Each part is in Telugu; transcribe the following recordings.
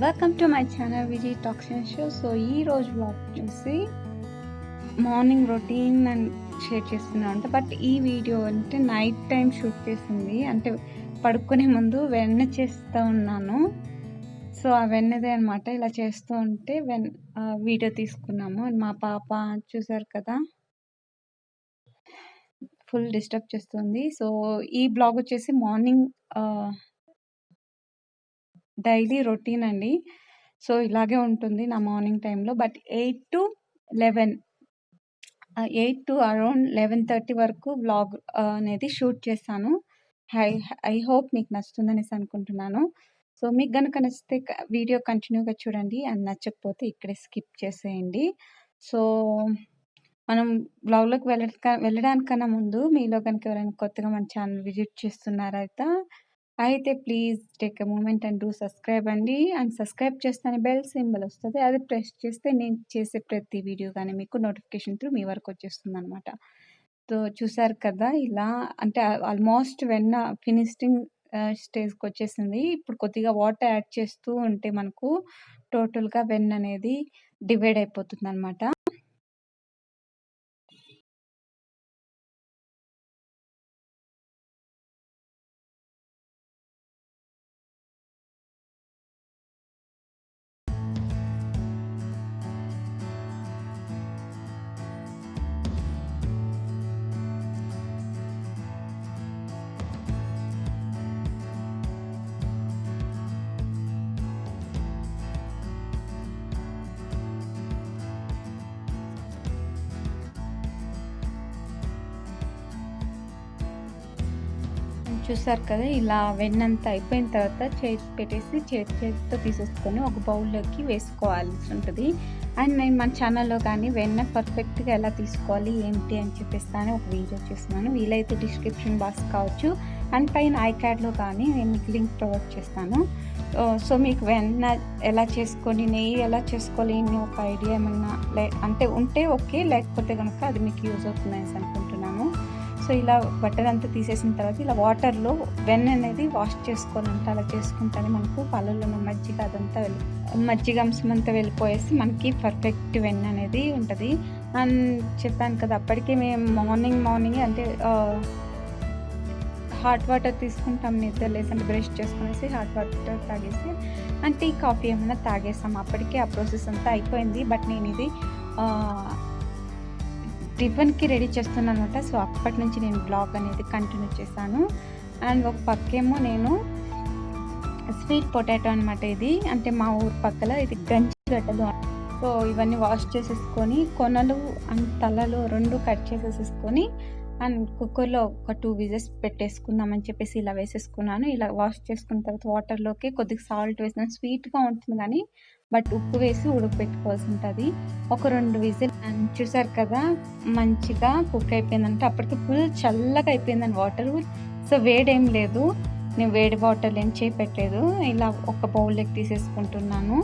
Welcome to my channel Vijay talks and show. So ఈ రోజు బ్లాగ్ వచ్చేసి మార్నింగ్ రొటీన్ అండ్ షేర్ చేస్తున్నాను అంట. బట్ ఈ వీడియో అంటే నైట్ టైం షూట్ చేసింది, అంటే పడుకునే ముందు వెన్న చేస్తూ ఉన్నాను. సో ఆ వెన్నదే అనమాట. ఇలా చేస్తూ ఉంటే వీడియో తీసుకున్నాము. మా పాప చూసారు కదా, ఫుల్ డిస్టర్బ్ చేస్తుంది. సో ఈ బ్లాగ్ వచ్చేసి మార్నింగ్ డైలీ రొటీన్ అండి. సో ఇలాగే ఉంటుంది నా మార్నింగ్ టైంలో. బట్ 8 to 11 8 to అరౌండ్ 11:30 వరకు వ్లాగ్ అనేది షూట్ చేశాను. ఐ హోప్ మీకు నచ్చుతుందనేసి అనుకుంటున్నాను. సో మీకు కనుక నచ్చితే వీడియో కంటిన్యూగా చూడండి, అండ్ నచ్చకపోతే ఇక్కడే స్కిప్ చేసేయండి. సో మనం బ్లాగ్లోకి వెళ్ళడానికన్నా ముందు మీలో కనుక ఎవరైనా కొత్తగా మన ఛానల్ విజిట్ చేస్తున్నారైతే please take a moment and do subscribe అండి. అండ్ సబ్స్క్రైబ్ చేస్తేనే బెల్ సింబల్ వస్తుంది, అది ప్రెస్ చేస్తే నేను చేసే ప్రతి వీడియో కానీ మీకు నోటిఫికేషన్ త్రూ మీ వరకు వచ్చేస్తుంది అనమాట. సో చూసారు కదా, ఇలా అంటే ఆల్మోస్ట్ వెన్న ఫినిషింగ్ స్టేజ్కి వచ్చేసింది. ఇప్పుడు కొద్దిగా వాటర్ యాడ్ చేస్తూ ఉంటే మనకు టోటల్గా వెన్న అనేది డివైడ్ అయిపోతుంది అనమాట. చూసారు కదా, ఇలా వెన్నంతా అయిపోయిన తర్వాత చేతితో తీసేసుకొని ఒక బౌల్లోకి వేసుకోవాల్సి ఉంటుంది. అండ్ నేను మన ఛానల్లో కానీ వెన్న పర్ఫెక్ట్గా ఎలా తీసుకోవాలి ఏంటి అని చెప్పేస్తాను ఒక వీడియో చేస్తున్నాను. వీలైతే డిస్క్రిప్షన్ బాక్స్ కావచ్చు అండ్ పైన ఐకార్డ్లో కానీ నేను మీకు లింక్ ప్రొవైడ్ చేస్తాను. సో మీకు వెన్న ఎలా చేసుకొని నెయ్యి ఎలా చేసుకోవాలి అని ఒక ఐడియా ఏమన్నా అంటే ఉంటే ఓకే, లేకపోతే కనుక అది మీకు యూజ్ అవుతుందని అనుకుంటున్నాను. సో ఇలా బటర్ అంతా తీసేసిన తర్వాత ఇలా వాటర్లో వెన్న అనేది వాష్ చేసుకోవాలంటే అలా చేసుకుంటానే మనకు పాలల్లో మజ్జిగ అంశం అంతా వెళ్ళిపోయేసి మనకి పర్ఫెక్ట్ వెన్న అనేది ఉంటుంది. అండ్ చెప్పాను కదా, అప్పటికే మేము మార్నింగ్ అంటే హాట్ వాటర్ తీసుకుంటాం, నిద్ర లేసి అంటే బ్రష్ చేసుకునేసి హాట్ వాటర్ తాగేసి అండ్ టీ కాఫీ ఏమైనా తాగేస్తాం. అప్పటికే ఆ ప్రాసెస్ అంతా అయిపోయింది. బట్ నేను ఇది టిఫిన్కి రెడీ చేస్తున్నాను అనమాట. సో అప్పటి నుంచి నేను బ్లాగ్ అనేది కంటిన్యూ చేశాను. అండ్ ఒక పక్కేమో నేను స్వీట్ పొటాటో అనమాట, ఇది అంటే మా ఊరు పక్కల ఇది గంజిగడ్డలు. సో ఇవన్నీ వాష్ చేసేసుకొని కొనలు అండ్ తలలు రెండు కట్ చేసేసుకొని అండ్ కుక్కర్లో ఒక 2 విజిల్స్ పెట్టేసుకుందామని చెప్పేసి ఇలా వేసేసుకున్నాను. ఇలా వాష్ చేసుకున్న తర్వాత వాటర్లోకి కొద్దిగా సాల్ట్ వేసిన స్వీట్గా ఉంటుంది కానీ బట్ ఉప్పు వేసి ఉడకబెట్టుకోవాల్సి ఉంటుంది. ఒక 2 విజిల్ అండ్ చూసారు కదా, మంచిగా కుక్ అయిపోయిందంటే అప్పటికి ఫుల్ చల్లగా అయిపోయిందని వాటర్. సో వేడేం లేదు, నేను వేడి వాటర్ ఏం చేపెట్టలేదు. ఇలా ఒక బౌల్లోకి తీసేసుకుంటున్నాను.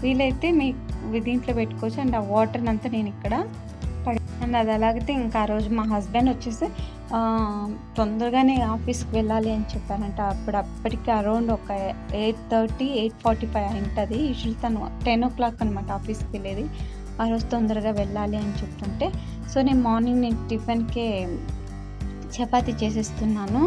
వీలైతే మీ దీంట్లో పెట్టుకోవచ్చు. అండ్ ఆ వాటర్ అంతా నేను ఇక్కడ అండ్ అది అలాగితే ఇంకా ఆ రోజు మా హస్బెండ్ వచ్చేసి తొందరగానే ఆఫీస్కి వెళ్ళాలి అని చెప్పానంట. అప్పటికి అరౌండ్ ఒక 8:30 8:45 ఉంటుంది. యూజువల్ తను 10 o'clock అనమాట ఆఫీస్కి వెళ్ళేది. ఆ రోజు తొందరగా వెళ్ళాలి అని చెప్తుంటే సో నేను మార్నింగ్ టిఫిన్కే చపాతీ చేసేస్తున్నాను.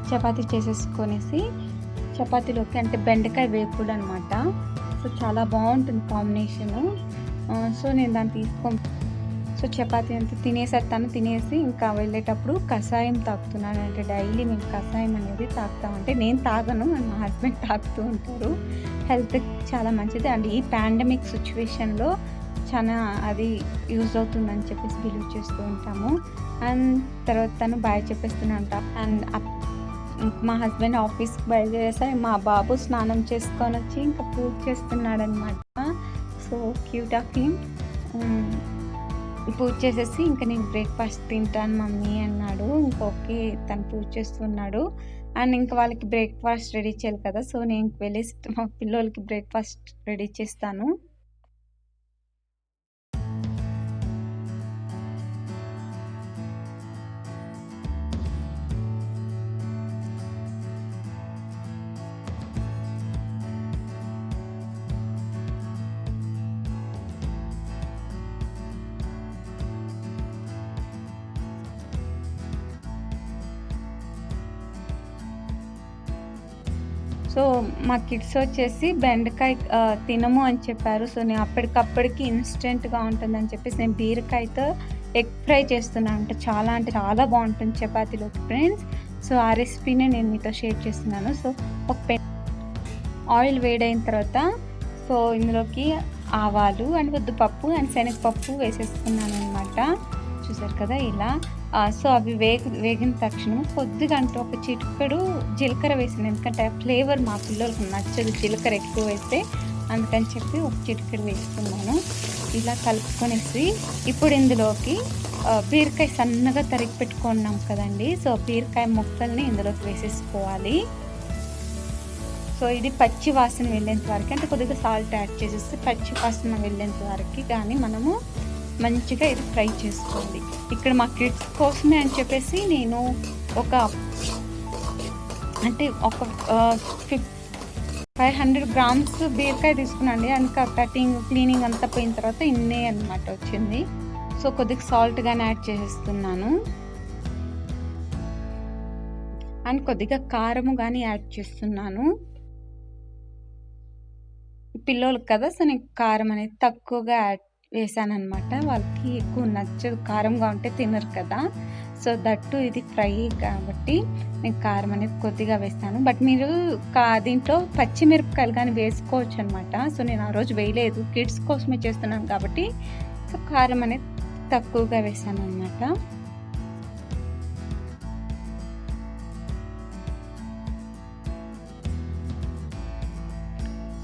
చపాతీ చేసేసుకొనేసి చపాతీలోకి అంటే బెండకాయ వేపుడు అనమాట. సో చాలా బాగుంటుంది కాంబినేషను. సో నేను దాన్ని సో చపాతీ అంతా తినేసి ఇంకా వెళ్ళేటప్పుడు కషాయం తాగుతున్నాను. అంటే డైలీ మేము కషాయం అనేది తాగుతామంటే నేను తాగను, అండ్ మా హస్బెండ్ తాగుతూ ఉంటారు. హెల్త్కి చాలా మంచిది అండ్ ఈ పాండమిక్ సిచ్యువేషన్లో చాలా అది యూజ్ అవుతుందని చెప్పేసి బిలీవ్ చేస్తూ ఉంటాము. అండ్ తర్వాత తను బాయ్ చెప్పేస్తూనే ఉంటాం. అండ్ మా హస్బెండ్ ఆఫీస్కి బయలుదేరేసరి మా బాబు స్నానం చేసుకొని వచ్చి ఇంకా పూజ చేస్తున్నాడు అనమాట. So cute of him. పూజ చేసేసి ఇంకా నేను బ్రేక్ఫాస్ట్ తింటాను మమ్మీ అన్నాడు. ఓకే, తను పూజ చేస్తున్నాడు అండ్ ఇంకా వాళ్ళకి బ్రేక్ఫాస్ట్ రెడీ చేయాలి కదా. సో నేను వెళ్ళేసి మా పిల్లలకి బ్రేక్ఫాస్ట్ రెడీ చేస్తాను. సో మా కిడ్స్ వచ్చేసి బెండకాయ తినము అని చెప్పారు. సో నేను అప్పటికప్పటికి ఇన్స్టెంట్గా ఉంటుందని చెప్పేసి నేను బీరకాయతో ఎగ్ ఫ్రై చేస్తున్నాను. అంటే చాలా బాగుంటుంది చపాతీలోకి ఫ్రెండ్స్. సో ఆ రెసిపీని నేను మీతో షేర్ చేస్తున్నాను. సో ఒక ఆయిల్ వేడైన తర్వాత సో ఇందులోకి ఆవాలు అండ్ ఉద్దిపప్పు అండ్ శనగపప్పు వేసేసుకున్నాను అనమాట. చూసారు కదా ఇలా. సో అవి వేగిన తక్షణం కొద్దిగా అంటే ఒక చిటికెడు జీలకర్ర వేసాను. ఎందుకంటే ఫ్లేవర్ మా పిల్లలకు నచ్చదు జీలకర్ర ఎక్కువ వేస్తే, అందుకని చెప్పి ఒక చిటికెడు వేసుకున్నాను. ఇలా కలుపుకొనేసి ఇప్పుడు ఇందులోకి బీరకాయ సన్నగా తరిగి పెట్టుకున్నాం కదండి. సో బీరకాయ ముక్కల్ని ఇందులోకి వేసేసుకోవాలి. సో ఇది పచ్చి వాసన వెళ్ళేంత వరకు, అంటే కొద్దిగా సాల్ట్ యాడ్ చేసేస్తే పచ్చి వాసన వెళ్ళేంత వరకు కానీ మనము మంచిగా ఇది ఫ్రై చేసుకోవాలి. ఇక్కడ మా కిడ్స్ కోసమే అని చెప్పేసి నేను ఒక 500 గ్రామ్స్ బీరకాయ తీసుకున్నాండి. అందుకే కటింగ్ క్లీనింగ్ అంతా పోయిన తర్వాత ఇన్నే అనమాట వచ్చింది. సో కొద్దిగా సాల్ట్ కానీ యాడ్ చేసేస్తున్నాను అండ్ కొద్దిగా కారము కానీ యాడ్ చేస్తున్నాను. పిల్లలకు కదా, సో నేను కారం అనేది తక్కువగా వేసాను అనమాట. వాళ్ళకి ఎక్కువ నచ్చదు, కారంగా ఉంటే తినరు కదా. సో దట్టు ఇది ఫ్రై కాబట్టి నేను కారం అనేది కొద్దిగా వేస్తాను. బట్ మీరు దీంట్లో పచ్చిమిరపకాయలు కానీ వేసుకోవచ్చు అనమాట. సో నేను ఆ రోజు వేయలేదు, కిడ్స్ కోసమే చేస్తున్నాను కాబట్టి సో కారం అనేది తక్కువగా వేసాను అనమాట.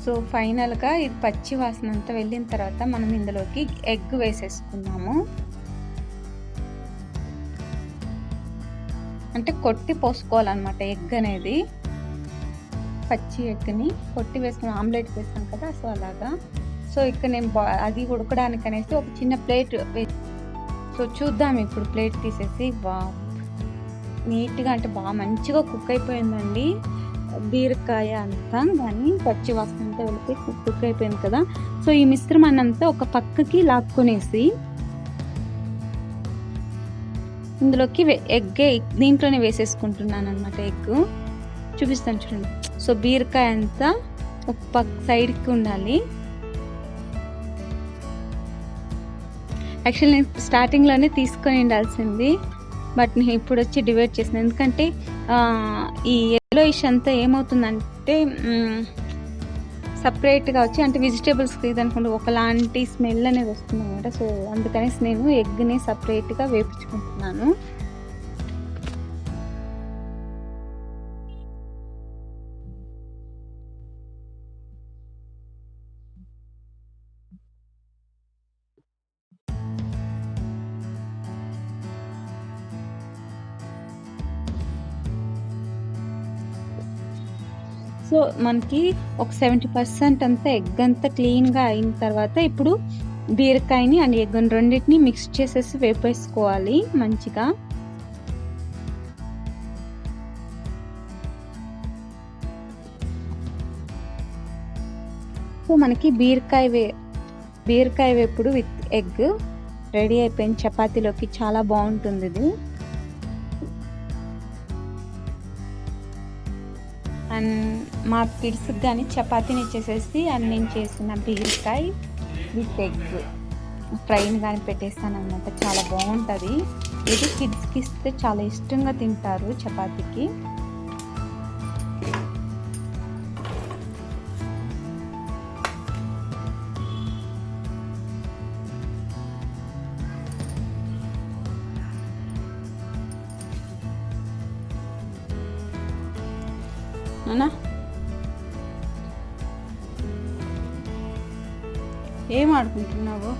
సో ఫైనల్గా ఇది పచ్చి వాసన అంతా వెళ్ళిన తర్వాత మనం ఇందులోకి ఎగ్ వేసేసుకున్నాము. అంటే కొట్టి పోసుకోవాలన్నమాట ఎగ్ అనేది. పచ్చి ఎగ్ని కొట్టి వేసుకుని ఆమ్లెట్ వేస్తాం కదా, సో అలాగా. సో ఇక్కడ నేను అది ఉడకడానికి అనేసి ఒక చిన్న ప్లేట్ సో చూద్దాం ఇప్పుడు ప్లేట్ తీసేసి. నీట్గా అంటే బాగా మంచిగా కుక్ అయిపోయిందండి బీరకాయ అంతా, కానీ పచ్చి వాసన అంతా వెళ్ళిపోయి కుక్ అయిపోయింది కదా. సో ఈ మిశ్రమాన్ని అంతా ఒక పక్కకి లాక్కునేసి ఇందులోకి ఎగ్ దీంట్లోనే వేసేసుకుంటున్నాను అనమాట. ఎగ్ చూపిస్తాను చూడండి. సో బీరకాయ అంతా ఒక పక్క సైడ్కి ఉండాలి. యాక్చువల్లీ నేను స్టార్టింగ్లోనే తీసుకొని ఉండాల్సింది, బట్ నేను ఇప్పుడు వచ్చి డివైడ్ చేసిన. ఎందుకంటే ఈ ఎల్లోయిష్ అంతా ఏమవుతుందంటే సపరేట్గా వచ్చి, అంటే వెజిటేబుల్స్ ఇదనుకుంటే ఒకలాంటి స్మెల్ అనేది వస్తుంది అనమాట. సో అందుకనేసి నేను ఎగ్ని సపరేట్గా వేపించుకుంటున్నాను. సో మనకి ఒక 70% అంతా ఎగ్ అంతా క్లీన్గా అయిన తర్వాత ఇప్పుడు బీరకాయని అండ్ ఎగ్ రెండింటిని మిక్స్ చేసేసి వేపేసుకోవాలి మంచిగా. సో మనకి బీరకాయ వేపుడు విత్ ఎగ్ రెడీ అయిపోయింది. చపాతీలోకి చాలా బాగుంటుంది ఇది. అండ్ మా కిడ్స్కి కానీ చపాతీని ఇచ్చేసేసి అండ్ నేను చేసిన బీరకాయ విత్ ఎగ్ ఫ్రైని కానీ పెట్టేస్తాను అనమాట. చాలా బాగుంటుంది ఇది. కిడ్స్కి ఇస్తే చాలా ఇష్టంగా తింటారు చపాతీకి. అవునా? ఏం ఆడుకుంటున్నావు?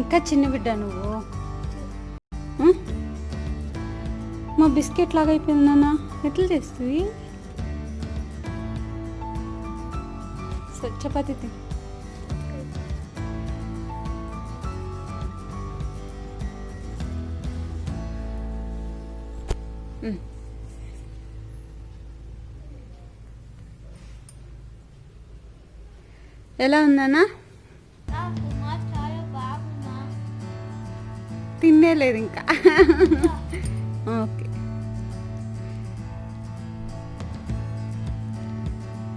ఇంకా చిన్న బిడ్డ నువ్వు. మా బిస్కెట్ లాగా అయిపోయింది నాన్న, ఎట్లా చేస్తుంది? చపాతీ తిని ఎలా ఉందన్నా? తినేలేదు ఇంకా. ఓకే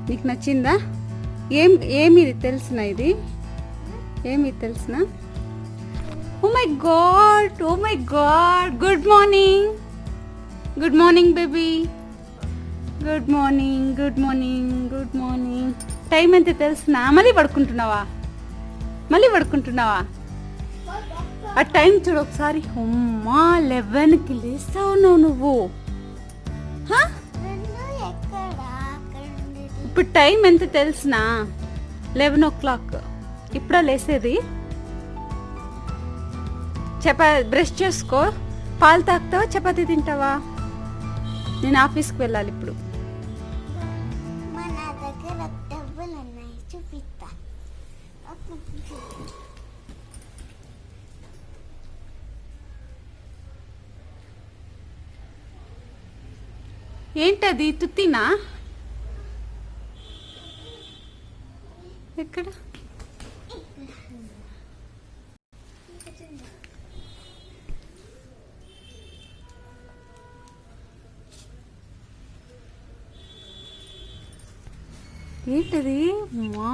నీకు నచ్చిందా? ఏమి ఇది తెలిసిన ఇది ఏమి తెలిసిన? Oh my God good morning baby, good morning. Time ఎంత తెలిసిన? మళ్ళీ పడుకుంటున్నావా? ఆ టైం చూడు ఒకసారి. అమ్మా 11కి లేస్తా ఉన్నావు నువ్వు. ఇప్పుడు టైం ఎంత తెలిసిన? 11 o'clock. ఇప్పుడా లేసేది? బ్రష్ చేసుకో. పాలు తాగుతావా, చపాతీ తింటావా? నేను ఆఫీస్కి వెళ్ళాలి ఇప్పుడు. ఏంటది? తుత్తినా? ఎక్కడ? ఏంటది?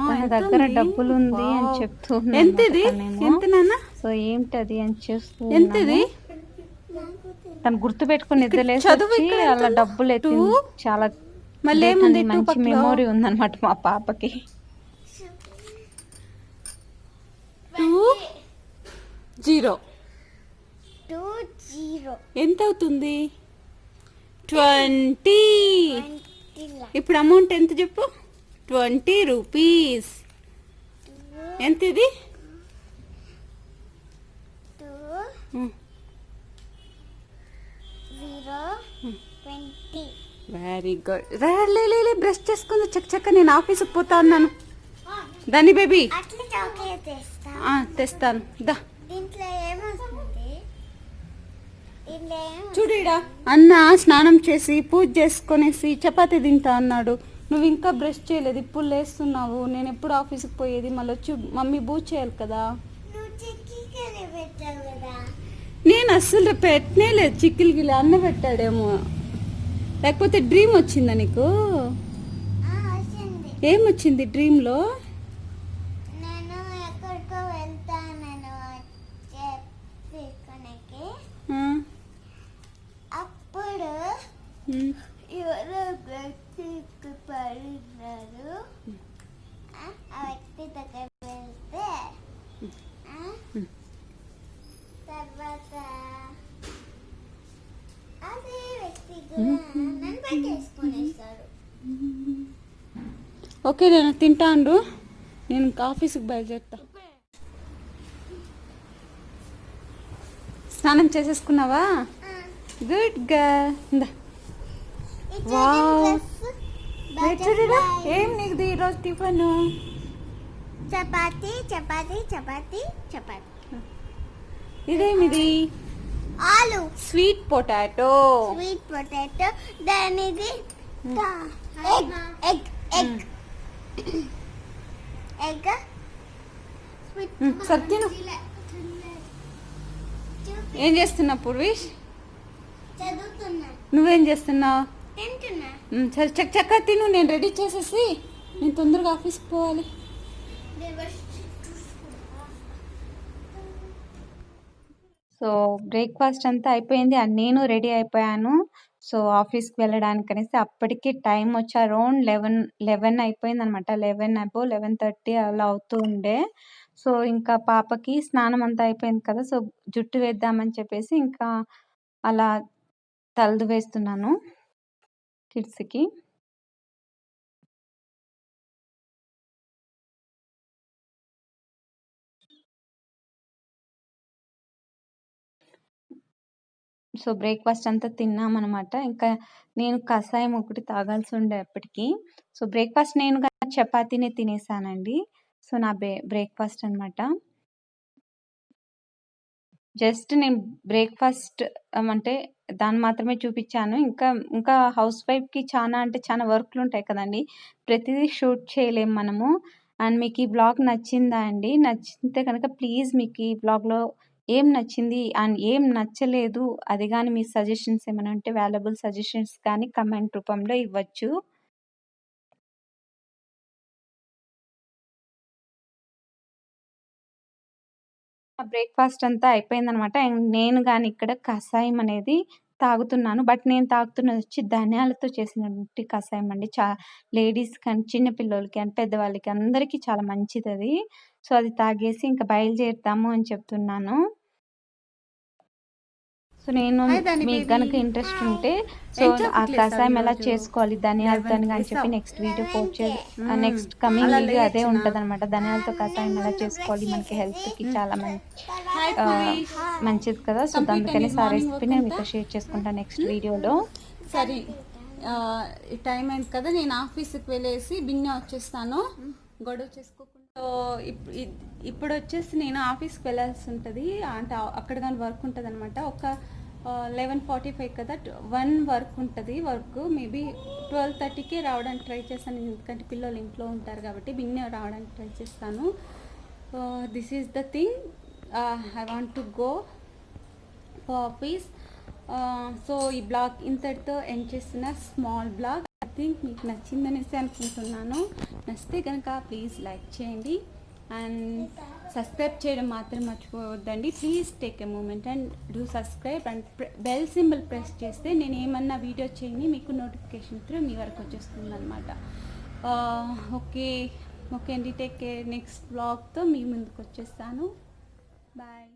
తన దగ్గర డబ్బులు ఉంది అని చెప్తూ ఎంతది? ఎంత నాన్న? సో ఏంటది అని చూస్తూ ఎంతది? తను గుర్తు పెట్టుకుని నిద్రలేసి అలా డబ్బులు ఎత్తి చాలా మళ్ళీ మంచి మెమొరీ ఉందన్నమాట మా పాపకి. 20 ఎంత అవుతుంది? 20. ఇప్పుడు అమౌంట్ ఎంత చెప్పు? 20 రూపీస్. ఎంత ఇది? Very good. లే బ్రష్ చేసుకుంది చక్క. నేను ఆఫీస్కి పోతా ఉన్నాను. దాన్ని బేబీ తెస్తాను దా. చూడిడా అన్న స్నానం చేసి పూజ చేసుకొనేసి చపాతీ తింటా అన్నాడు. నువ్వు ఇంకా బ్రష్ చేయలేదు, ఇప్పుడు లేస్తున్నావు. నేను ఎప్పుడు ఆఫీస్కి పోయేది? మళ్ళీ వచ్చి మమ్మీ పూజ చేయాలి కదా. నేను అస్సలు పెట్టనే లేదు. చిక్కిలు గిల్లి అన్న పెట్టాడేమో. లేకపోతే డ్రీమ్ వచ్చిందా నీకు? ఏమొచ్చింది డ్రీమ్లో? ఎవరో వ్యక్తికి పడినారు. ఆ వ్యక్తి దగ్గర వెళ్తే తర్వాత అదే వ్యక్తి నన్ను పట్టేసుకునేస్తారు. ఓకే నేను తింటాను. నేను ఆఫీస్కి బయలుదేరుతా. స్నానం చేసేసుకున్నావా? Good girl. చూడరా ఏం నీకు ఈరోజు టిఫిన్? చపాతీ. ఇదేమిది? ఆలు. Sweet potato. దానిది ఎగ్. సత్యను ఏం చేస్తున్నావు పూర్వీష్? చదువుతున్నా. నువ్వేం చేస్తున్నావు? తింటున్నా. సరే చక్క తిను. నేను రెడీ చేసేసి నేను తొందరగా ఆఫీస్కి పోవాలి. సో బ్రేక్ఫాస్ట్ అంతా అయిపోయింది అండ్ నేను రెడీ అయిపోయాను. సో ఆఫీస్కి వెళ్ళడానికి అనేసి అప్పటికి టైం వచ్చి అరౌండ్ 11 అయిపోయింది అనమాట. 11:30 అలా అవుతూ ఉండే. సో ఇంకా పాపకి స్నానం అంతా అయిపోయింది కదా. సో జుట్టు వేద్దామని చెప్పేసి ఇంకా అలా తలదు వేస్తున్నాను కిడ్స్కి. సో బ్రేక్ఫాస్ట్ అంతా తిన్నామన్నమాట. ఇంకా నేను కషాయం ఒకటి తాగాల్సి ఉండే అప్పటికి. సో బ్రేక్ఫాస్ట్ నేను చపాతీనే తినేసానండి. సో నా బ్రేక్ఫాస్ట్ అనమాట. జస్ట్ నేను బ్రేక్ఫాస్ట్ అంటే దాన్ని మాత్రమే చూపించాను. ఇంకా హౌస్ వైఫ్కి చాలా అంటే చాలా వర్క్లు ఉంటాయి కదండి. ప్రతిదీ షూట్ చేయలేము మనము. అండ్ మీకు ఈ బ్లాగ్ నచ్చిందా అండి? నచ్చితే కనుక ప్లీజ్ మీకు ఈ బ్లాగ్లో ఏం నచ్చింది అండ్ ఏం నచ్చలేదు అది కానీ మీ సజెషన్స్ ఏమైనా ఉంటే వాల్యుబుల్ సజెషన్స్ కానీ కమెంట్ రూపంలో ఇవ్వచ్చు. బ్రేక్‌ఫాస్ట్ అంతా అయిపోయిందనమాట. అండ్ నేను గాని ఇక్కడ కషాయం అనేది తాగుతున్నాను. బట్ నేను తాగుతున్నదొచ్చి ధనియాలతో చేసినటువంటి కషాయం అండి. లేడీస్ కానీ, చిన్న పిల్లోలకి అని, పెద్దవాళ్ళకి అందరికీ చాలా మంచిదది. సో, అది తాగేసి ఇంక బయలుదేరుతాము అని చెప్తున్నాను. సో, మీకు గనక ఇంట్రెస్ట్ ఉంటే సో, ఆ కషాయం ఎలా చేసుకోవాలి ధనియాలతోని అని చెప్పి next video next coming video అదే ఉంటదనమాట. ధనియాలతో కషాయం ఎలా చేసుకోవాలి, మనకి హెల్త్‌కి చాలా మంచిది కదా! సో, అందుకని ఆ రెసిపీ నేను మీతో షేర్ చేసుకుంటాను నెక్స్ట్ వీడియోలో. సరే, టైం అయింది కదా, నేను ఆఫీస్కి వెళ్ళేసి బిన్న వచ్చేస్తాను, గొడవ చేసుకోకుండా. సో ఇప్పుడు వచ్చేసి నేను ఆఫీస్కి వెళ్ళాల్సి ఉంటుంది, అంటే అక్కడ కానీ వర్క్ ఉంటుంది అనమాట. ఒక 11:45 కదా, 1 వర్క్ ఉంటుంది. వర్క్ మేబీ 12:30కే రావడానికి ట్రై చేస్తాను, ఎందుకంటే పిల్లలు ఇంట్లో ఉంటారు కాబట్టి బిన్న రావడానికి ట్రై చేస్తాను. This is the thing, I want to go for office. So ఈ బ్లాగ్ ఇంతటితో ఎండ్ చేస్తున్న స్మాల్ బ్లాగ్. ఐ థింక్ మీకు నచ్చిందనేసి అనుకుంటున్నాను. నచ్చితే కనుక ప్లీజ్ లైక్ చేయండి అండ్ సబ్స్క్రైబ్ చేయడం మాత్రం మర్చిపోవద్దండి. Please take a moment and do subscribe and bell symbol press చేస్తే నేను ఏమన్నా వీడియో చేయండి మీకు నోటిఫికేషన్ త్రూ మీ వరకు వచ్చేస్తుంది అనమాట. ఓకే అండి, టేక్ కేర్. నెక్స్ట్ బ్లాగ్తో మీ ముందుకు వచ్చేస్తాను. బాయ్.